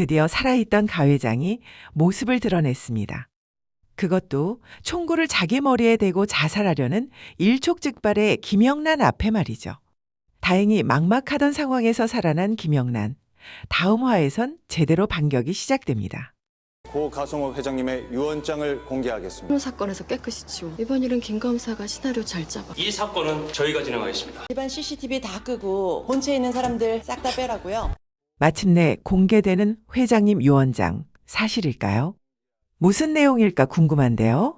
드디어 살아있던 가 회장이 모습을 드러냈습니다. 그것도 총구를 자기 머리에 대고 자살하려는 일촉즉발의 김영란 앞에 말이죠. 다행히 막막하던 상황에서 살아난 김영란. 다음 화에선 제대로 반격이 시작됩니다. 고 가성호 회장님의 유언장을 공개하겠습니다. 코로 사건에서 깨끗이 치워. 이번 일은 김 검사가 시나리오 잘 짜봐. 이 사건은 저희가 진행하겠습니다. 집안 CCTV 다 끄고 본체에 있는 사람들 싹 다 빼라고요. 마침내 공개되는 회장님 유언장, 사실일까요? 무슨 내용일까 궁금한데요.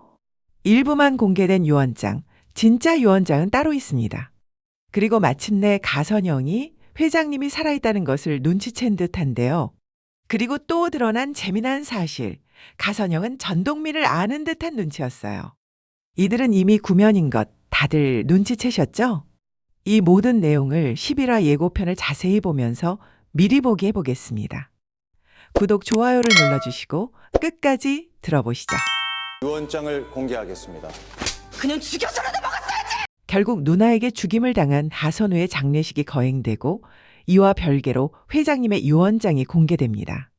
일부만 공개된 유언장, 진짜 유언장은 따로 있습니다. 그리고 마침내 가선영이 회장님이 살아있다는 것을 눈치챈 듯한데요. 그리고 또 드러난 재미난 사실, 가선영은 전동민을 아는 듯한 눈치였어요. 이들은 이미 구면인 것 다들 눈치채셨죠? 이 모든 내용을 11화 예고편을 자세히 보면서 미리 보기 해보겠습니다. 구독, 좋아요를 눌러주시고 끝까지 들어보시죠. 유언장을 공개하겠습니다. 그냥 죽여서라도 먹었어야지. 결국 누나에게 죽임을 당한 하선우의 장례식이 거행되고 이와 별개로 회장님의 유언장이 공개됩니다.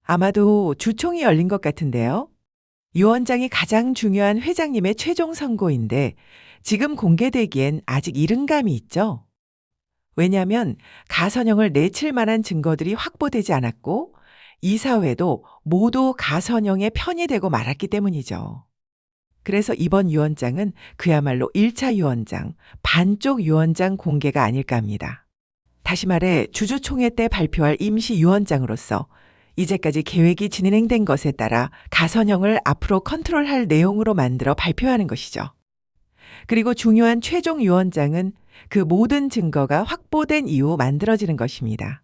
아마도 주총이 열린 것 같은데요. 유언장이 가장 중요한 회장님의 최종 선고인데 지금 공개되기엔 아직 이른 감이 있죠. 왜냐하면 가선영을 내칠 만한 증거들이 확보되지 않았고 이사회도 모두 가선영의 편이 되고 말았기 때문이죠. 그래서 이번 유언장은 그야말로 1차 유언장, 반쪽 유언장 공개가 아닐까 합니다. 다시 말해 주주총회 때 발표할 임시 유언장으로서 이제까지 계획이 진행된 것에 따라 가선영을 앞으로 컨트롤할 내용으로 만들어 발표하는 것이죠. 그리고 중요한 최종 유언장은 그 모든 증거가 확보된 이후 만들어지는 것입니다.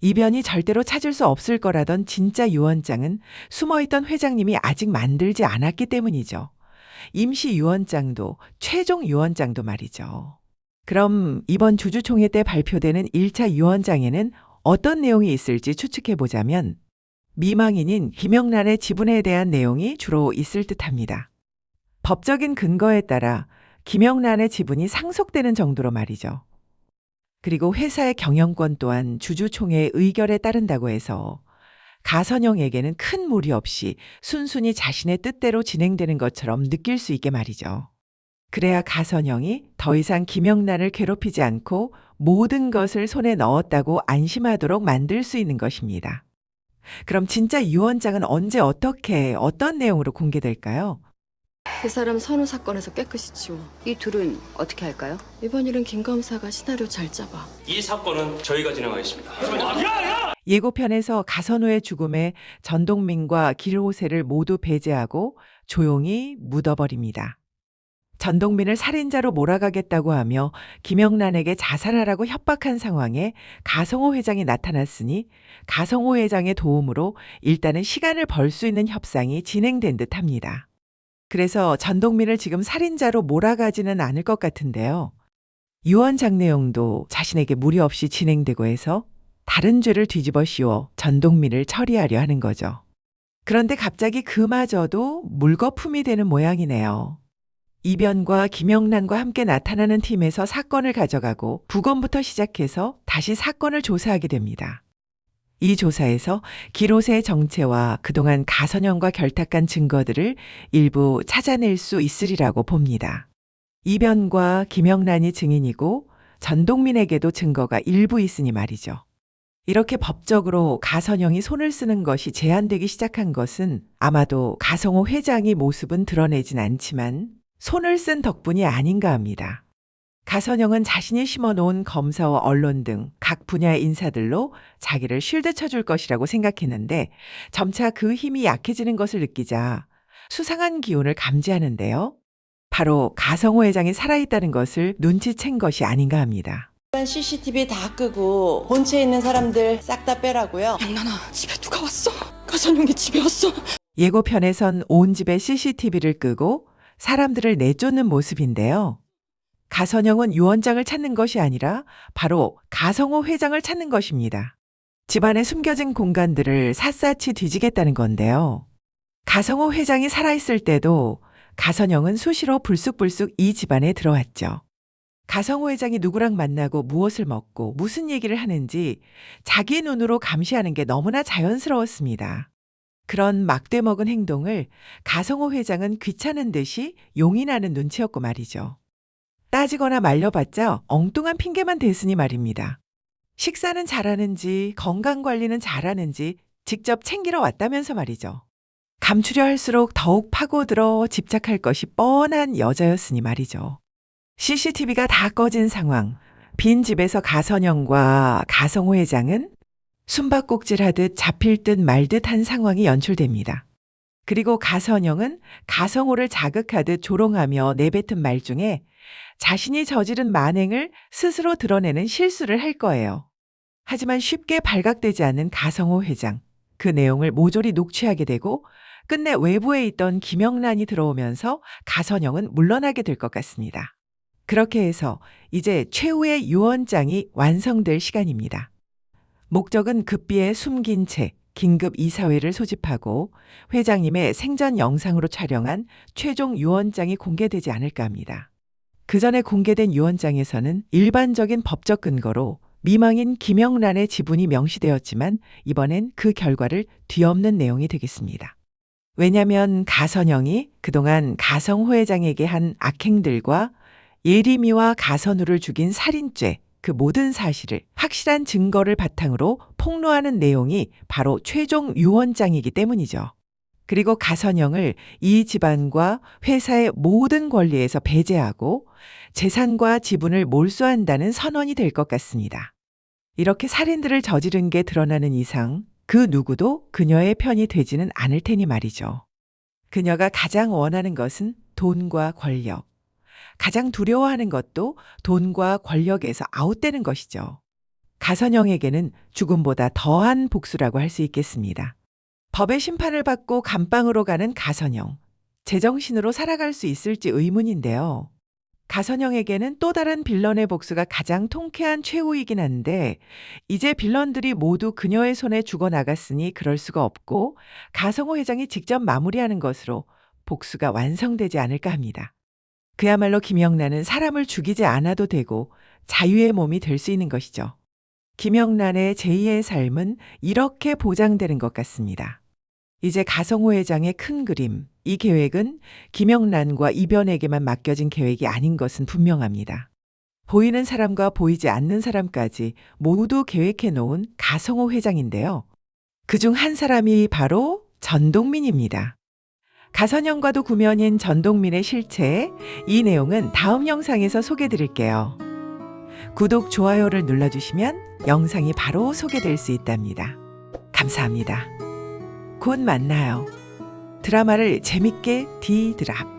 이변이 절대로 찾을 수 없을 거라던 진짜 유언장은 숨어있던 회장님이 아직 만들지 않았기 때문이죠. 임시 유언장도 최종 유언장도 말이죠. 그럼 이번 주주총회 때 발표되는 1차 유언장에는 어떤 내용이 있을지 추측해보자면 미망인인 김영란의 지분에 대한 내용이 주로 있을 듯합니다. 법적인 근거에 따라 김영란의 지분이 상속되는 정도로 말이죠. 그리고 회사의 경영권 또한 주주총회의 의결에 따른다고 해서 가선영에게는 큰 무리 없이 순순히 자신의 뜻대로 진행되는 것처럼 느낄 수 있게 말이죠. 그래야 가선영이 더 이상 김영란을 괴롭히지 않고 모든 것을 손에 넣었다고 안심하도록 만들 수 있는 것입니다. 그럼 진짜 유언장은 언제 어떻게 어떤 내용으로 공개될까요? 그 사람 선우 사건에서 깨끗이 치워. 이 둘은 어떻게 할까요? 이번 일은 김 검사가 시나리오 잘 짜봐. 이 사건은 저희가 진행하겠습니다. 예고편에서 가선우의 죽음에 전동민과 길호세를 모두 배제하고 조용히 묻어버립니다. 전동민을 살인자로 몰아가겠다고 하며 김영란에게 자살하라고 협박한 상황에 가성호 회장이 나타났으니 가성호 회장의 도움으로 일단은 시간을 벌 수 있는 협상이 진행된 듯합니다. 그래서 전동민을 지금 살인자로 몰아가지는 않을 것 같은데요. 유언장 내용도 자신에게 무리 없이 진행되고 해서 다른 죄를 뒤집어 씌워 전동민을 처리하려 하는 거죠. 그런데 갑자기 그마저도 물거품이 되는 모양이네요. 이변과 김영란과 함께 나타나는 팀에서 사건을 가져가고 부검부터 시작해서 다시 사건을 조사하게 됩니다. 이 조사에서 길호세의 정체와 그동안 가선영과 결탁한 증거들을 일부 찾아낼 수 있으리라고 봅니다. 이변과 김영란이 증인이고 전동민에게도 증거가 일부 있으니 말이죠. 이렇게 법적으로 가선영이 손을 쓰는 것이 제한되기 시작한 것은 아마도 가성호 회장의 모습은 드러내진 않지만 손을 쓴 덕분이 아닌가 합니다. 가선영은 자신이 심어놓은 검사와 언론 등 각 분야의 인사들로 자기를 쉴드 쳐줄 것이라고 생각했는데 점차 그 힘이 약해지는 것을 느끼자 수상한 기운을 감지하는데요. 바로 가성호 회장이 살아있다는 것을 눈치챈 것이 아닌가 합니다. 집안 CCTV 다 끄고 본체에 있는 사람들 싹 다 빼라고요. 영란아, 집에 누가 왔어? 가선영이 집에 왔어. 예고편에선 온 집에 CCTV를 끄고 사람들을 내쫓는 모습인데요. 가선영은 유언장을 찾는 것이 아니라 바로 가성호 회장을 찾는 것입니다. 집안에 숨겨진 공간들을 샅샅이 뒤지겠다는 건데요. 가성호 회장이 살아있을 때도 가선영은 수시로 불쑥불쑥 이 집안에 들어왔죠. 가성호 회장이 누구랑 만나고 무엇을 먹고 무슨 얘기를 하는지 자기 눈으로 감시하는 게 너무나 자연스러웠습니다. 그런 막대 먹은 행동을 가성호 회장은 귀찮은 듯이 용인하는 눈치였고 말이죠. 따지거나 말려봤자 엉뚱한 핑계만 대으니 말입니다. 식사는 잘하는지 건강관리는 잘하는지 직접 챙기러 왔다면서 말이죠. 감추려 할수록 더욱 파고들어 집착할 것이 뻔한 여자였으니 말이죠. CCTV가 다 꺼진 상황, 빈 집에서 가선영과 가성호 회장은 숨바꼭질하듯 잡힐 듯 말 듯한 상황이 연출됩니다. 그리고 가선영은 가성호를 자극하듯 조롱하며 내뱉은 말 중에 자신이 저지른 만행을 스스로 드러내는 실수를 할 거예요. 하지만 쉽게 발각되지 않는 가성호 회장, 그 내용을 모조리 녹취하게 되고 끝내 외부에 있던 김영란이 들어오면서 가선영은 물러나게 될 것 같습니다. 그렇게 해서 이제 최후의 유언장이 완성될 시간입니다. 목적은 급비에 숨긴 채 긴급 이사회를 소집하고 회장님의 생전 영상으로 촬영한 최종 유언장이 공개되지 않을까 합니다. 그 전에 공개된 유언장에서는 일반적인 법적 근거로 미망인 김영란의 지분이 명시되었지만 이번엔 그 결과를 뒤엎는 내용이 되겠습니다. 왜냐하면 가선영이 그동안 가성호 회장에게 한 악행들과 예림이와 가선우를 죽인 살인죄, 그 모든 사실을 확실한 증거를 바탕으로 폭로하는 내용이 바로 최종 유언장이기 때문이죠. 그리고 가선영을 이 집안과 회사의 모든 권리에서 배제하고 재산과 지분을 몰수한다는 선언이 될 것 같습니다. 이렇게 살인들을 저지른 게 드러나는 이상 그 누구도 그녀의 편이 되지는 않을 테니 말이죠. 그녀가 가장 원하는 것은 돈과 권력. 가장 두려워하는 것도 돈과 권력에서 아웃되는 것이죠. 가선영에게는 죽음보다 더한 복수라고 할 수 있겠습니다. 법의 심판을 받고 감방으로 가는 가선영. 제정신으로 살아갈 수 있을지 의문인데요. 가선영에게는 또 다른 빌런의 복수가 가장 통쾌한 최후이긴 한데 이제 빌런들이 모두 그녀의 손에 죽어나갔으니 그럴 수가 없고 가성호 회장이 직접 마무리하는 것으로 복수가 완성되지 않을까 합니다. 그야말로 김영란은 사람을 죽이지 않아도 되고 자유의 몸이 될 수 있는 것이죠. 김영란의 제2의 삶은 이렇게 보장되는 것 같습니다. 이제 가성호 회장의 큰 그림, 이 계획은 김영란과 이변에게만 맡겨진 계획이 아닌 것은 분명합니다. 보이는 사람과 보이지 않는 사람까지 모두 계획해 놓은 가성호 회장인데요. 그중 한 사람이 바로 전동민입니다. 가선영과도 구면인 전동민의 실체, 이 내용은 다음 영상에서 소개드릴게요. 구독, 좋아요를 눌러주시면 영상이 바로 소개될 수 있답니다. 감사합니다. 곧 만나요. 드라마를 재밌게 디드랍.